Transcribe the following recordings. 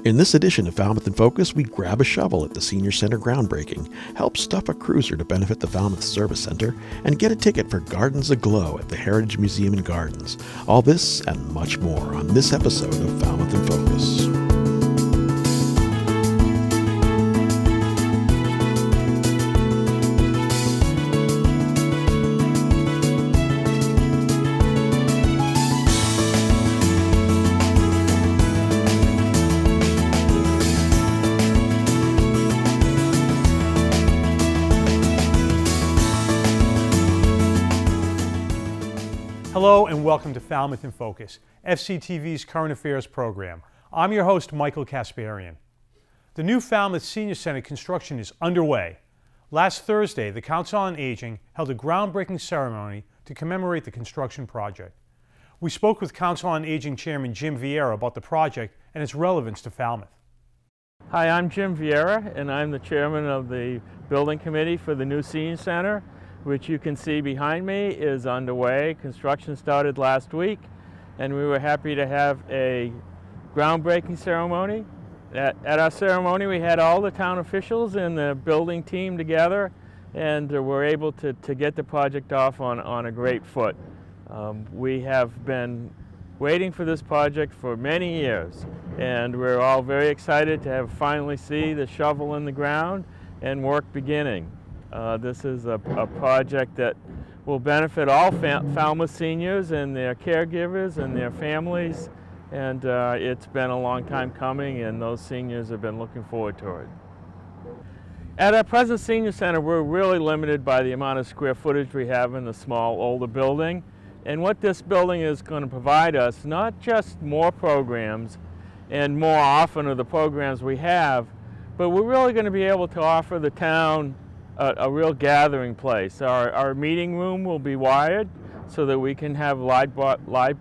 In this edition of Falmouth in Focus, we grab a shovel at the Senior Center groundbreaking, help stuff a cruiser to benefit the Falmouth Service Center, and get a ticket for Gardens Aglow at the Heritage Museum and Gardens. All this and much more on this episode of Falmouth in Focus. Hello and welcome to Falmouth in Focus, FCTV's current affairs program. I'm your host, Michael Kasparian. The new Falmouth Senior Center construction is underway. Last Thursday, the Council on Aging held a groundbreaking ceremony to commemorate the construction project. We spoke with Council on Aging Chairman Jim Vieira about the project and its relevance to Falmouth. Hi, I'm Jim Vieira, and I'm the chairman of the building committee for the new Senior Center, which you can see behind me is underway. Construction started last week, and we were happy to have a groundbreaking ceremony. At our ceremony, we had all the town officials and the building team together, and were able to get the project off on a great foot. We have been waiting for this project for many years, and we're all very excited to have finally see the shovel in the ground and work beginning. This is a project that will benefit all Falmouth seniors and their caregivers and their families, and it's been a long time coming, and those seniors have been looking forward to it. At our present senior center, we're really limited by the amount of square footage we have in the small, older building, and what this building is going to provide us, not just more programs and more often of the programs we have, but we're really going to be able to offer the town a real gathering place. Our meeting room will be wired so that we can have live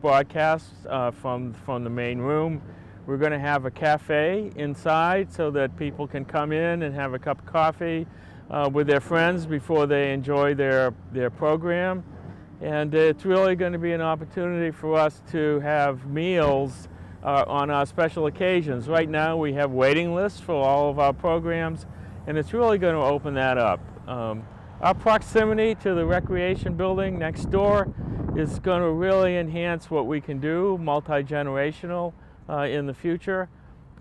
broadcasts from the main room. We're going to have a cafe inside so that people can come in and have a cup of coffee with their friends before they enjoy their program. And it's really going to be an opportunity for us to have meals on our special occasions. Right now we have waiting lists for all of our programs, and it's really going to open that up. Our proximity to the recreation building next door is going to really enhance what we can do, multi-generational in the future,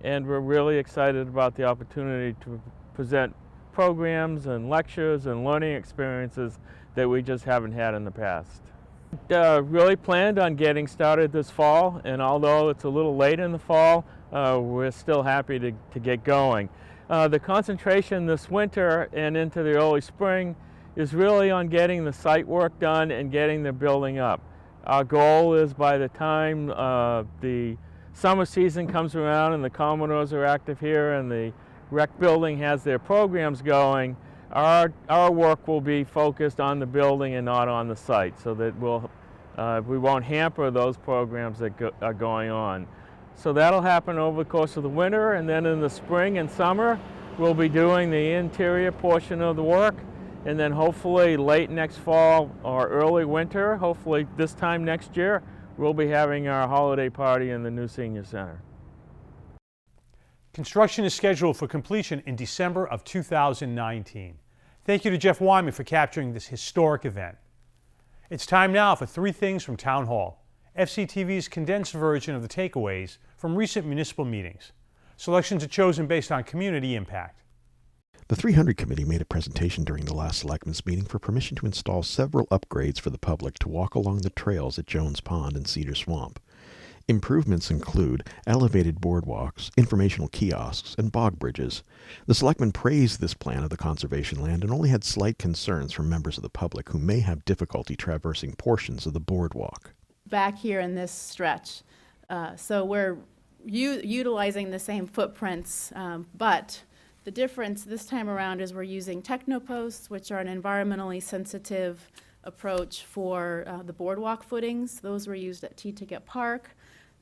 and we're really excited about the opportunity to present programs and lectures and learning experiences that we just haven't had in the past. Really planned on getting started this fall, and although it's a little late in the fall, we're still happy to get going. The concentration this winter and into the early spring is really on getting the site work done and getting the building up. Our goal is by the time the summer season comes around and the Commodores are active here and the rec building has their programs going, our work will be focused on the building and not on the site, so that we won't hamper those programs that are going on. So that'll happen over the course of the winter, and then in the spring and summer we'll be doing the interior portion of the work, and then hopefully late next fall or early winter, hopefully this time next year, we'll be having our holiday party in the new Senior Center. Construction is scheduled for completion in December of 2019. Thank you to Jeff Wyman for capturing this historic event. It's time now for three things from Town Hall, FCTV's condensed version of the takeaways from recent municipal meetings. Selections are chosen based on community impact. The 300 Committee made a presentation during the last Selectmen's meeting for permission to install several upgrades for the public to walk along the trails at Jones Pond and Cedar Swamp. Improvements include elevated boardwalks, informational kiosks, and bog bridges. The Selectmen praised this plan of the conservation land and only had slight concerns from members of the public who may have difficulty traversing portions of the boardwalk. Back here in this stretch. So we're utilizing the same footprints, but the difference this time around is we're using technoposts, which are an environmentally sensitive approach for the boardwalk footings. Those were used at T-Ticket Park.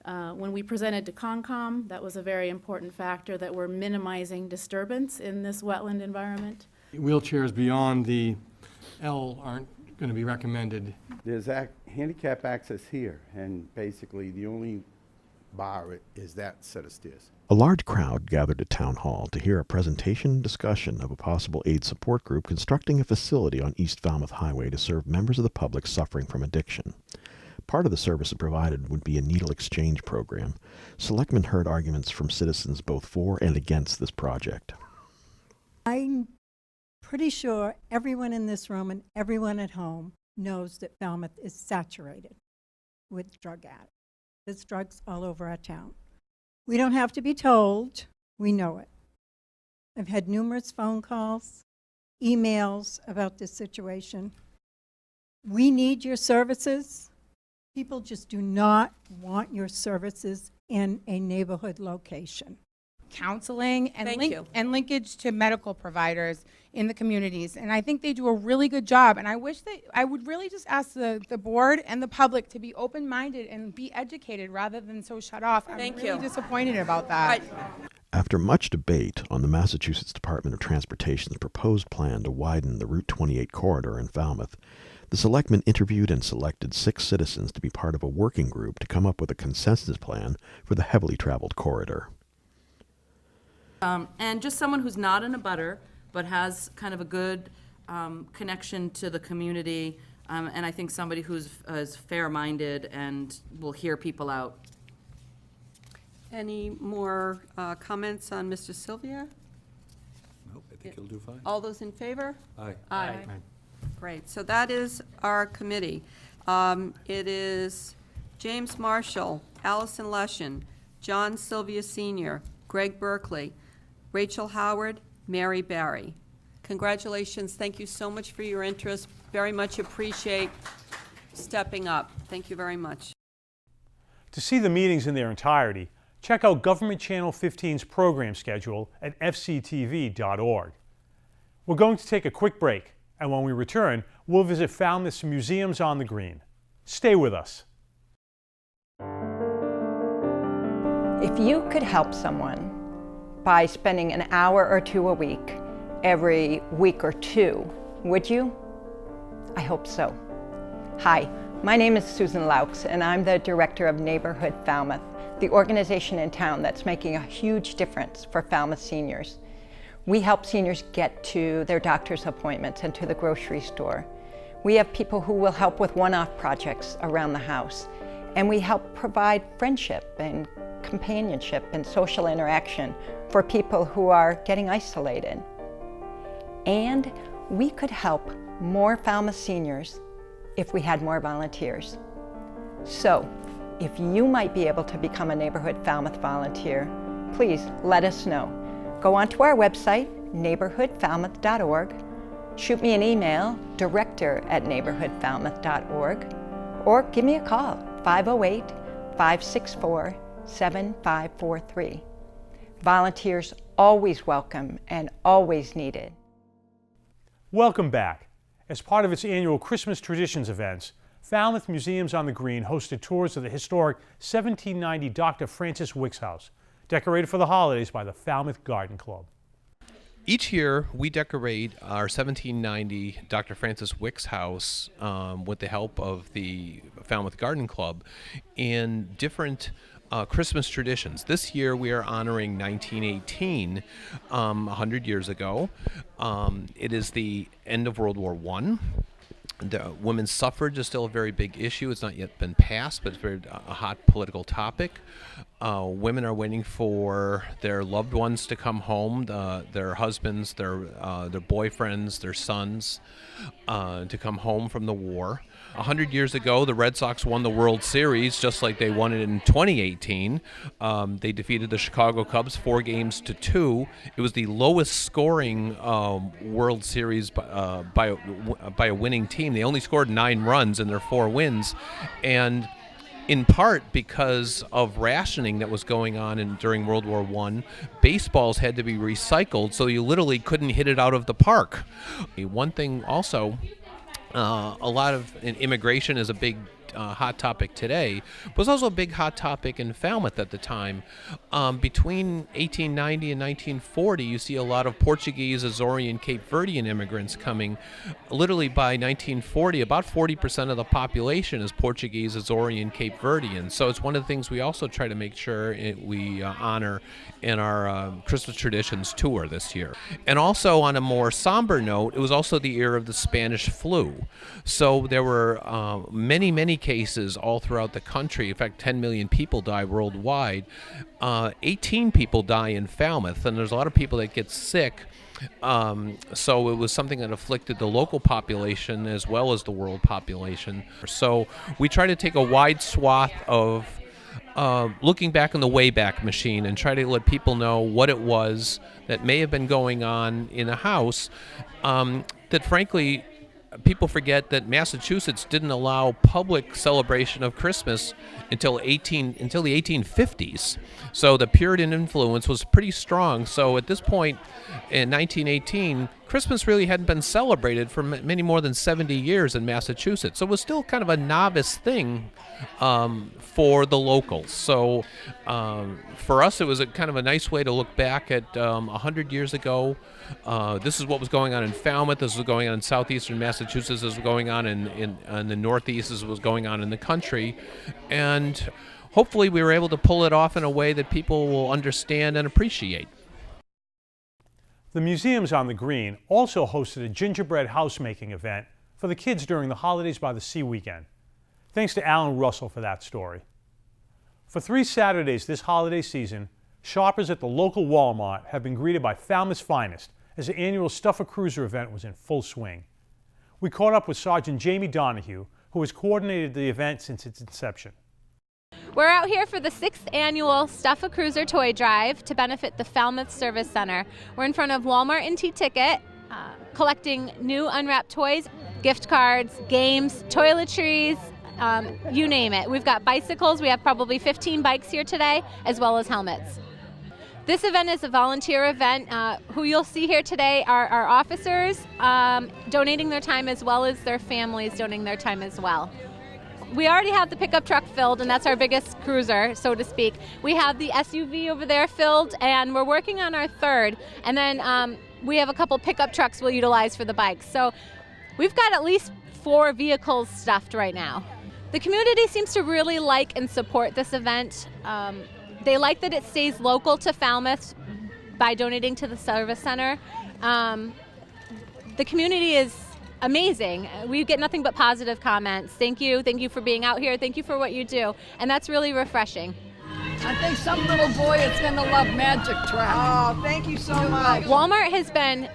When we presented to Concom, that was a very important factor that we're minimizing disturbance in this wetland environment. Wheelchairs beyond the L aren't going to be recommended. There's handicap access here, and basically the only bar is that set of stairs. A large crowd gathered at Town Hall to hear a presentation and discussion of a possible AIDS support group constructing a facility on East Falmouth Highway to serve members of the public suffering from addiction. Part of the services provided would be a needle exchange program. Selectmen heard arguments from citizens both for and against this project. I'm pretty sure everyone in this room and everyone at home knows that Falmouth is saturated with drug addicts. There's drugs all over our town. We don't have to be told, we know it. I've had numerous phone calls, emails about this situation. We need your services. People just do not want your services in a neighborhood location. Counseling and, Thank you. and linkage to medical providers in the communities. And I think they do a really good job. And I wish that I would really just ask the board and the public to be open-minded and be educated rather than so shut off. I'm Thank really you. disappointed about that. After much debate on the Massachusetts Department of Transportation's proposed plan to widen the Route 28 corridor in Falmouth, the selectmen interviewed and selected 6 citizens to be part of a working group to come up with a consensus plan for the heavily traveled corridor. And just someone who's not in a butter, but has kind of a good connection to the community, and I think somebody who's is fair-minded and will hear people out. Any more comments on Mr. Sylvia? Nope, I think he'll do fine. All those in favor? Aye. Aye. Great, so that is our committee. It is James Marshall, Allison Leshin, John Sylvia Sr., Greg Berkeley, Rachel Howard, Mary Barry. Congratulations, thank you so much for your interest. Very much appreciate stepping up. Thank you very much. To see the meetings in their entirety, check out Government Channel 15's program schedule at fctv.org. We're going to take a quick break, and when we return, we'll visit Falmouth's Museums on the Green. Stay with us. If you could help someone by spending an hour or 2 a week, every week or 2, would you? I hope so. Hi, my name is Susan Laux, and I'm the director of Neighbourhood Falmouth, the organization in town that's making a huge difference for Falmouth seniors. We help seniors get to their doctor's appointments and to the grocery store. We have people who will help with one-off projects around the house, and we help provide friendship and companionship and social interaction for people who are getting isolated. And we could help more Falmouth seniors if we had more volunteers. So, if you might be able to become a Neighbourhood Falmouth volunteer, please let us know. Go onto our website, neighborhoodfalmouth.org, shoot me an email, director@neighborhoodfalmouth.org, or give me a call, 508-564-7543. Volunteers always welcome and always needed. Welcome back. As part of its annual Christmas Traditions events, Falmouth Museums on the Green hosted tours of the historic 1790 Dr. Francis Wicks House, decorated for the holidays by the Falmouth Garden Club. Each year, we decorate our 1790 Dr. Francis Wicks House with the help of the Falmouth Garden Club in different Christmas traditions. This year, we are honoring 1918, 100 years ago. It is the end of World War I. The women's suffrage is still a very big issue. It's not yet been passed, but it's a hot political topic. Women are waiting for their loved ones to come home, their husbands, their boyfriends, their sons, to come home from the war. 100 years ago, the Red Sox won the World Series, just like they won it in 2018. They defeated the Chicago Cubs 4-2. It was the lowest scoring World Series by a winning team. They only scored 9 runs in their 4 wins, and in part because of rationing that was going on during World War I, baseballs had to be recycled, so you literally couldn't hit it out of the park. One thing also a lot of immigration is a big hot topic today, but it was also a big hot topic in Falmouth at the time. Between 1890 and 1940, you see a lot of Portuguese, Azorean, Cape Verdean immigrants coming. Literally by 1940, about 40% of the population is Portuguese, Azorean, Cape Verdean. So it's one of the things we also try to make sure we honor in our Christmas Traditions tour this year. And also on a more somber note, it was also the year of the Spanish flu. So there were many cases all throughout the country. In fact, 10 million people die worldwide. 18 people die in Falmouth, and there's a lot of people that get sick. So it was something that afflicted the local population as well as the world population. So we try to take a wide swath of looking back in the Wayback Machine and try to let people know what it was that may have been going on in a house that frankly people forget that Massachusetts didn't allow public celebration of Christmas until the 1850s. So the Puritan influence was pretty strong. So at this point in 1918, Christmas really hadn't been celebrated for many more than 70 years in Massachusetts. So it was still kind of a novice thing for the locals. So for us, it was a kind of a nice way to look back at 100 years ago. This is what was going on in Falmouth. This was going on in southeastern Massachusetts. This was going on in the northeast. This was going on in the country. And hopefully we were able to pull it off in a way that people will understand and appreciate. The museums on the Green also hosted a gingerbread housemaking event for the kids during the Holidays by the Sea weekend. Thanks to Alan Russell for that story. For 3 Saturdays this holiday season, shoppers at the local Walmart have been greeted by Falmouth's finest as the annual Stuff a Cruiser event was in full swing. We caught up with Sergeant Jamie Donahue, who has coordinated the event since its inception. We're out here for the 6th annual Stuff a Cruiser toy drive to benefit the Falmouth Service Center. We're in front of Walmart and T-Ticket, collecting new unwrapped toys, gift cards, games, toiletries, you name it. We've got bicycles. We have probably 15 bikes here today, as well as helmets. This event is a volunteer event. Who you'll see here today are our officers donating their time, as well as their families donating their time as well. We already have the pickup truck filled, and that's our biggest cruiser, so to speak. We have the SUV over there filled, and we're working on our 3rd. And then we have a couple pickup trucks we'll utilize for the bikes. So we've got at least 4 vehicles stuffed right now. The community seems to really like and support this event. They like that it stays local to Falmouth by donating to the Service Center. The community is amazing. We get nothing but positive comments. Thank you for being out here. Thank you for what you do. And that's really refreshing. I think some little boy is going to love Magic Track. Oh, thank you so much. Walmart has been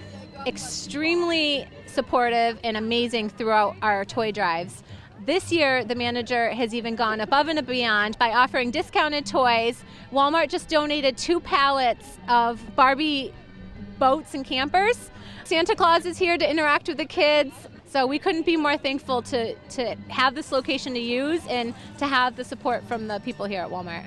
extremely supportive and amazing throughout our toy drives. This year, the manager has even gone above and beyond by offering discounted toys. Walmart just donated 2 pallets of Barbie boats and campers. Santa Claus is here to interact with the kids, so we couldn't be more thankful to have this location to use and to have the support from the people here at Walmart.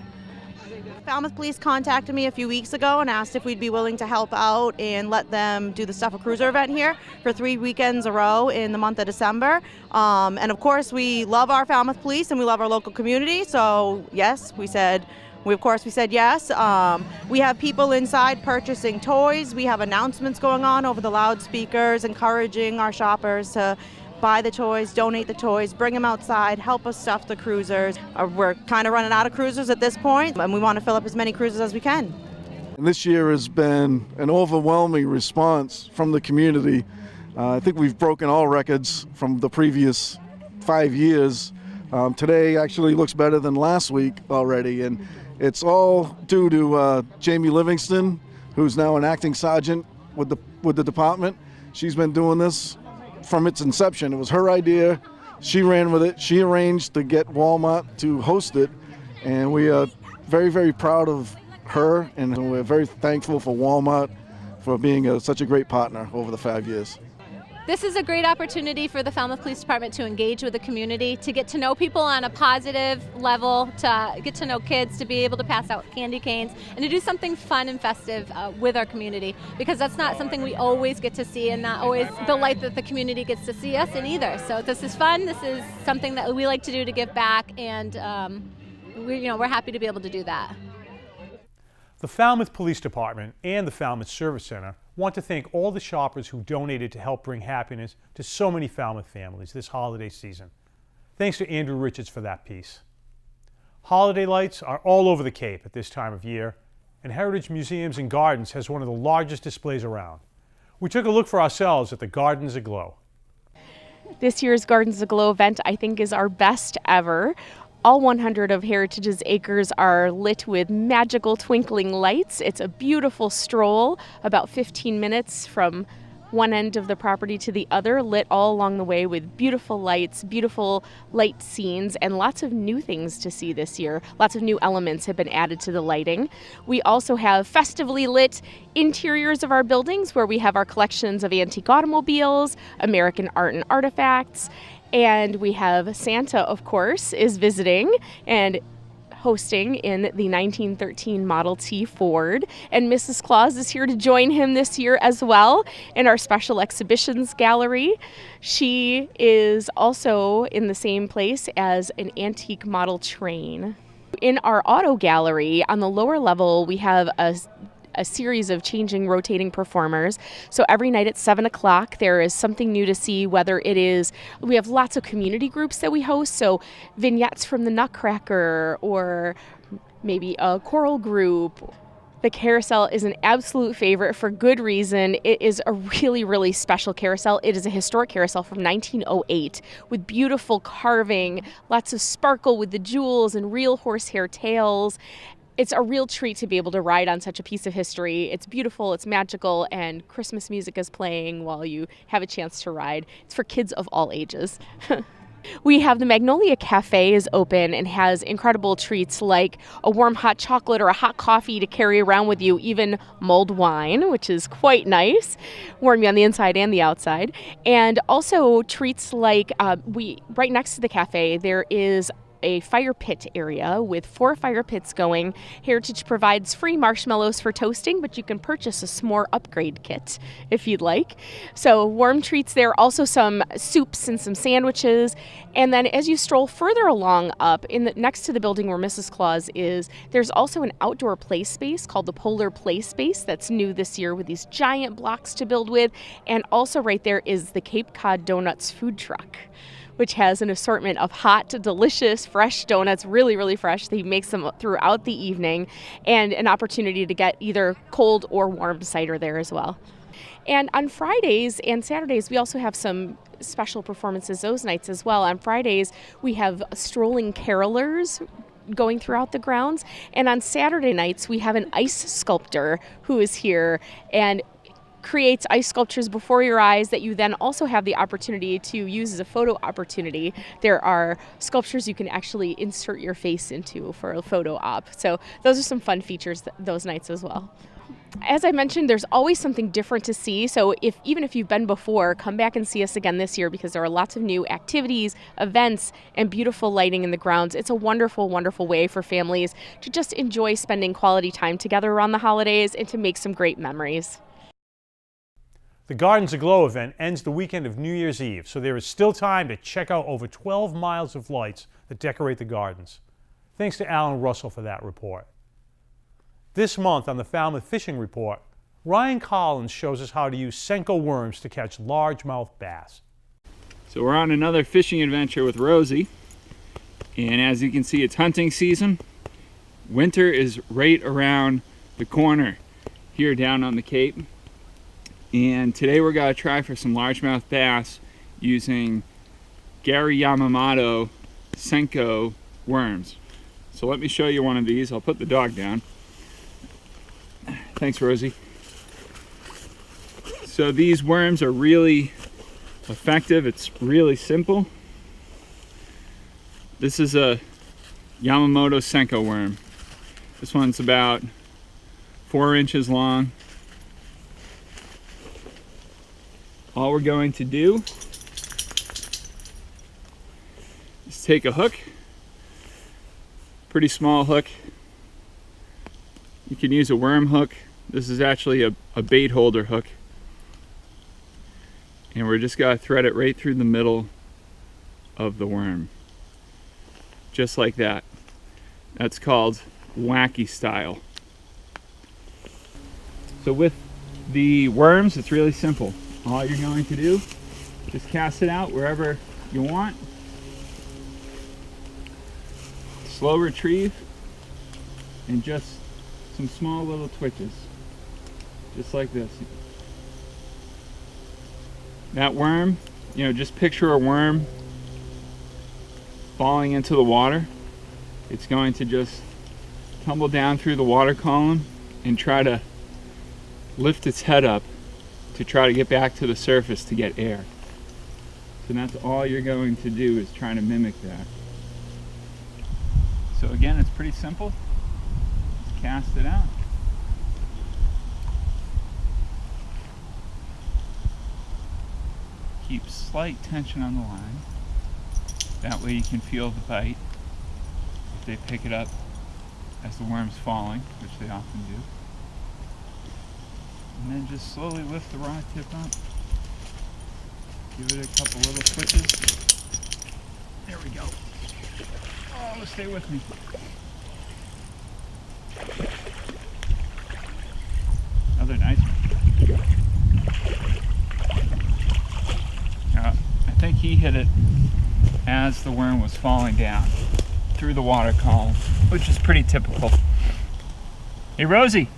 Falmouth Police contacted me a few weeks ago and asked if we'd be willing to help out and let them do the Stuff a Cruiser event here for 3 weekends a row in the month of December. And of course, we love our Falmouth Police and we love our local community, so yes, we said yes. We have people inside purchasing toys. We have announcements going on over the loudspeakers, encouraging our shoppers to buy the toys, donate the toys, bring them outside, help us stuff the cruisers. We're kind of running out of cruisers at this point, and we want to fill up as many cruisers as we can. And this year has been an overwhelming response from the community. I think we've broken all records from the previous 5 years. Today actually looks better than last week already, and it's all due to Jamie Livingston, who's now an acting sergeant with the department. She's been doing this from its inception. It was her idea. She ran with it. She arranged to get Walmart to host it, and we are very, very proud of her, and we're very thankful for Walmart for being such a great partner over the 5 years. This is a great opportunity for the Falmouth Police Department to engage with the community, to get to know people on a positive level, to get to know kids, to be able to pass out candy canes, and to do something fun and festive with our community, because that's not something we always get to see, and not always the light that the community gets to see us in either. So this is fun. This is something that we like to do to give back, and we're happy to be able to do that. The Falmouth Police Department and the Falmouth Service Center want to thank all the shoppers who donated to help bring happiness to so many Falmouth families this holiday season. Thanks to Andrew Richards for that piece. Holiday lights are all over the Cape at this time of year, and Heritage Museums and Gardens has one of the largest displays around. We took a look for ourselves at the Gardens Aglow. This year's Gardens Aglow event, I think, is our best ever. All 100 of Heritage's acres are lit with magical twinkling lights. It's a beautiful stroll, about 15 minutes from one end of the property to the other, lit all along the way with beautiful lights, beautiful light scenes, and lots of new things to see this year. Lots of new elements have been added to the lighting. We also have festively lit interiors of our buildings where we have our collections of antique automobiles, American art and artifacts, and we have Santa, of course, is visiting and hosting in the 1913 Model T Ford, and Mrs. Claus is here to join him this year as well in our special exhibitions gallery. She is also in the same place as an antique model train. In our auto gallery, on the lower level, we have a series of changing, rotating performers. So every night at 7 o'clock, there is something new to see, whether it is, we have lots of community groups that we host, so vignettes from the Nutcracker, or maybe a choral group. The carousel is an absolute favorite for good reason. It is a really, really special carousel. It is a historic carousel from 1908 with beautiful carving, lots of sparkle with the jewels and real horsehair tails. It's a real treat to be able to ride on such a piece of history. It's beautiful, it's magical, and Christmas music is playing while you have a chance to ride. It's for kids of all ages. We have the Magnolia Cafe is open and has incredible treats like a warm hot chocolate or a hot coffee to carry around with you, even mulled wine, which is quite nice, warm you on the inside and the outside. And also treats like right next to the cafe, there is a fire pit area with 4 fire pits going. Heritage provides free marshmallows for toasting, but you can purchase a s'more upgrade kit if you'd like. So warm treats there, also some soups and some sandwiches. And then as you stroll further along up, next to the building where Mrs. Claus is, there's also an outdoor play space called the Polar Play Space that's new this year with these giant blocks to build with. And also right there is the Cape Cod Donuts food truck, which has an assortment of hot, delicious, fresh donuts, really, really fresh. He makes them throughout the evening, and an opportunity to get either cold or warm cider there as well. And on Fridays and Saturdays, we also have some special performances those nights as well. On Fridays, we have strolling carolers going throughout the grounds, and on Saturday nights, we have an ice sculptor who is here and creates ice sculptures before your eyes that you then also have the opportunity to use as a photo opportunity. There are sculptures you can actually insert your face into for a photo op. So those are some fun features those nights as well. As I mentioned, there's always something different to see. So even if you've been before, come back and see us again this year, because there are lots of new activities, events, and beautiful lighting in the grounds. It's a wonderful, wonderful way for families to just enjoy spending quality time together around the holidays and to make some great memories. The Gardens Aglow event ends the weekend of New Year's Eve, so there is still time to check out over 12 miles of lights that decorate the gardens. Thanks to Alan Russell for that report. This month on the Falmouth Fishing Report, Ryan Collins shows us how to use Senko worms to catch largemouth bass. So we're on another fishing adventure with Rosie, and as you can see, it's hunting season. Winter is right around the corner here down on the Cape. And today we're going to try for some largemouth bass using Gary Yamamoto Senko worms. So let me show you one of these. I'll put the dog down. Thanks, Rosie. So these worms are really effective. It's really simple. This is a Yamamoto Senko worm. This one's about 4 inches long. all we're going to do is take a hook, pretty small hook. You can use a worm hook. This is actually a bait holder hook. And we're just gonna thread it right through the middle of the worm. Just like that. That's called wacky style. So with the worms, it's really simple. All you're going to do, just cast it out wherever you want. Slow retrieve, and just some small little twitches. Just like this. That worm, just picture a worm falling into the water. It's going to just tumble down through the water column and try to lift its head up to try to get back to the surface to get air. So that's all you're going to do, is try to mimic that. So again, it's pretty simple. Just cast it out. Keep slight tension on the line. That way you can feel the bite if they pick it up as the worm's falling, which they often do. And then just slowly lift the rod tip up. Give it a couple little twitches. There we go. Oh, stay with me. Another nice one. I think he hit it as the worm was falling down through the water column, which is pretty typical. Hey Rosie,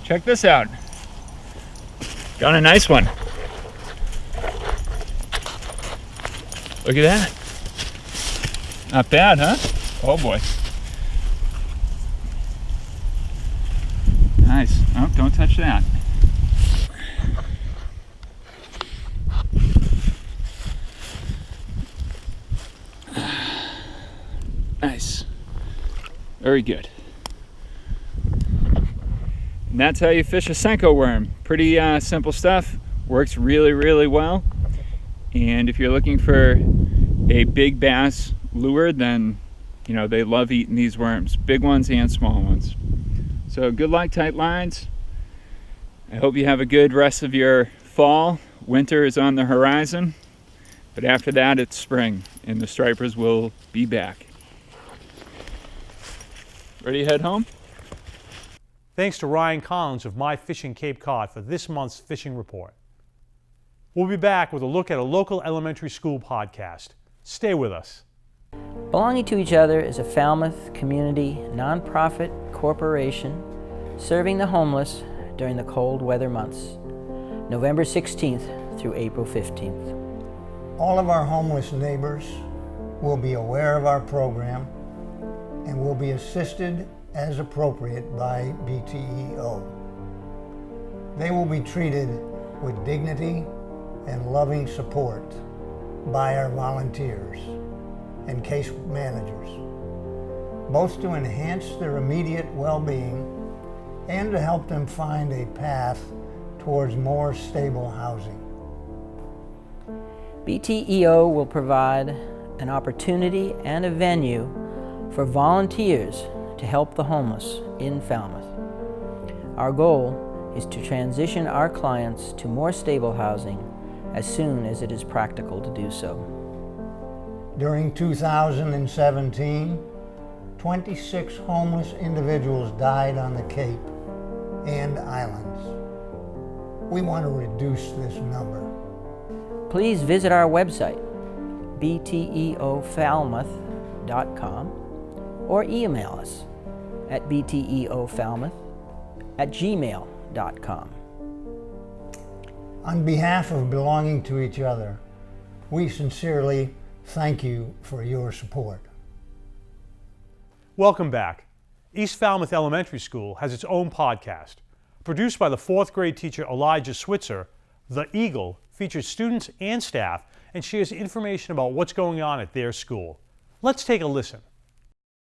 check this out. Got a nice one. Look at that. Not bad, huh? Oh boy. Nice. Oh, don't touch that. Nice. Very good. And that's how you fish a Senko worm. Pretty simple stuff. Works really, really well. And if you're looking for a big bass lure, then they love eating these worms. Big ones and small ones. So good luck, tight lines. I hope you have a good rest of your fall. Winter is on the horizon. But after that, it's spring, and the stripers will be back. Ready to head home? Thanks to Ryan Collins of My Fishing Cape Cod for this month's fishing report. We'll be back with a look at a local elementary school podcast. Stay with us. Belonging to Each Other is a Falmouth community nonprofit corporation serving the homeless during the cold weather months, November 16th through April 15th. All of our homeless neighbors will be aware of our program and will be assisted as appropriate by BTEO. They will be treated with dignity and loving support by our volunteers and case managers, both to enhance their immediate well-being and to help them find a path towards more stable housing. BTEO will provide an opportunity and a venue for volunteers to help the homeless in Falmouth. Our goal is to transition our clients to more stable housing as soon as it is practical to do so. During 2017, 26 homeless individuals died on the Cape and islands. We want to reduce this number. Please visit our website, bteofalmouth.com, or email us at bteofalmouth@gmail.com. On behalf of Belonging to Each Other, we sincerely thank you for your support. Welcome back. East Falmouth Elementary School has its own podcast. Produced by the 4th grade teacher Elijah Switzer, The Eagle features students and staff and shares information about what's going on at their school. Let's take a listen.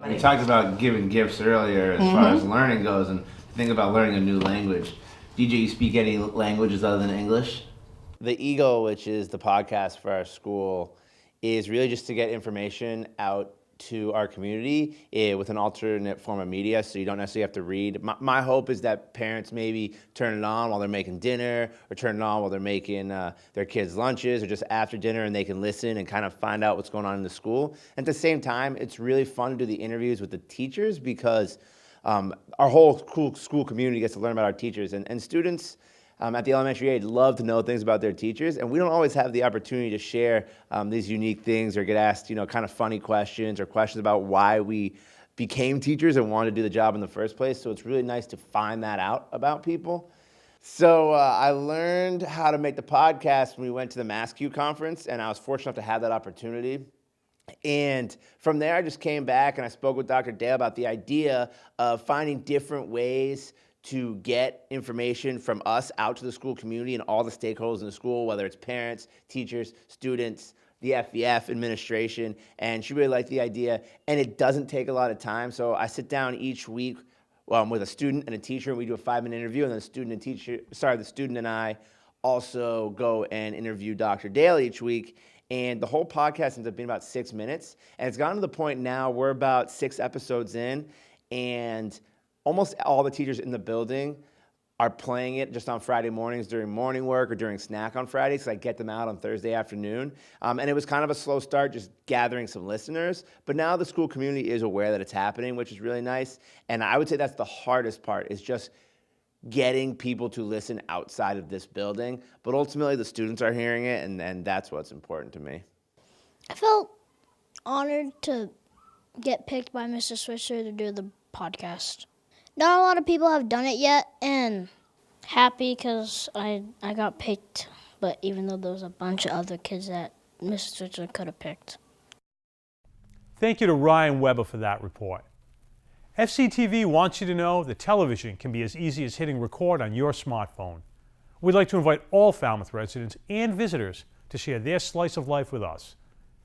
We talked about giving gifts earlier as far as learning goes, and think about learning a new language. DJ, you speak any languages other than English? The Eagle, which is the podcast for our school, is really just to get information out to our community with an alternate form of media, so you don't necessarily have to read. My hope is that parents maybe turn it on while they're making dinner, or turn it on while they're making their kids' lunches, or just after dinner, and they can listen and kind of find out what's going on in the school. At the same time, it's really fun to do the interviews with the teachers, because our whole school community gets to learn about our teachers, and students at the elementary age love to know things about their teachers, and we don't always have the opportunity to share these unique things or get asked, kind of funny questions or questions about why we became teachers and wanted to do the job in the first place. So it's really nice to find that out about people. So I learned how to make the podcast when we went to the MassQ conference, and I was fortunate enough to have that opportunity. And from there, I just came back and I spoke with Dr. Dale about the idea of finding different ways to get information from us out to the school community and all the stakeholders in the school, whether it's parents, teachers, students, the FBF, administration. And she really liked the idea, and it doesn't take a lot of time. So I sit down each week with a student and a teacher, and we do a 5-minute interview, and then the student and I also go and interview Dr. Dale each week. And the whole podcast ends up being about 6 minutes. And it's gotten to the point now, we're about 6 episodes in, and almost all the teachers in the building are playing it just on Friday mornings during morning work or during snack on Fridays, because I get them out on Thursday afternoon. And it was kind of a slow start, just gathering some listeners. But now the school community is aware that it's happening, which is really nice. And I would say that's the hardest part, is just getting people to listen outside of this building. But ultimately, the students are hearing it, and that's what's important to me. I felt honored to get picked by Mr. Swisher to do the podcast. Not a lot of people have done it yet, and happy because I got picked, but even though there was a bunch of other kids that Mr. Swisher could have picked. Thank you to Ryan Weber for that report. FCTV wants you to know that television can be as easy as hitting record on your smartphone. We'd like to invite all Falmouth residents and visitors to share their slice of life with us.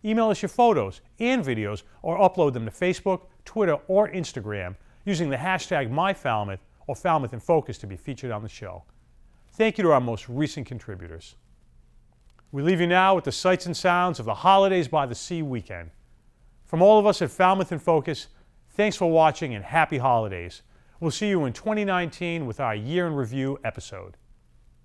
Email us your photos and videos, or upload them to Facebook, Twitter, or Instagram using the hashtag MyFalmouth or Falmouth in Focus to be featured on the show. Thank you to our most recent contributors. We leave you now with the sights and sounds of the Holidays by the Sea weekend. From all of us at Falmouth in Focus, thanks for watching and happy holidays. We'll see you in 2019 with our Year in Review episode.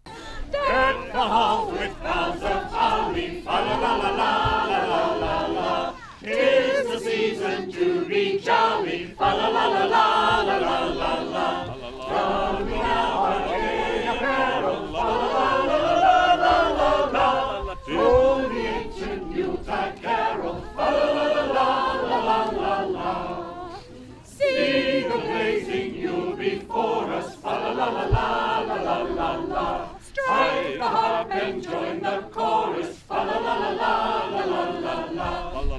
Deck the hall with boughs of holly, fa la la la la la la la. 'Tis the season to be jolly, fa la la la la la la la la. From me now a gay carol, fa la la la la la la la. To the ancient Yuletide carol, fa la la la la la la la. See the blazing Yule before us, fa la la la la la la la. Strike the harp and join the chorus, fa la la la la la la la la.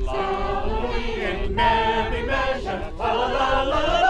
Slowly in merry measure, fa la la la.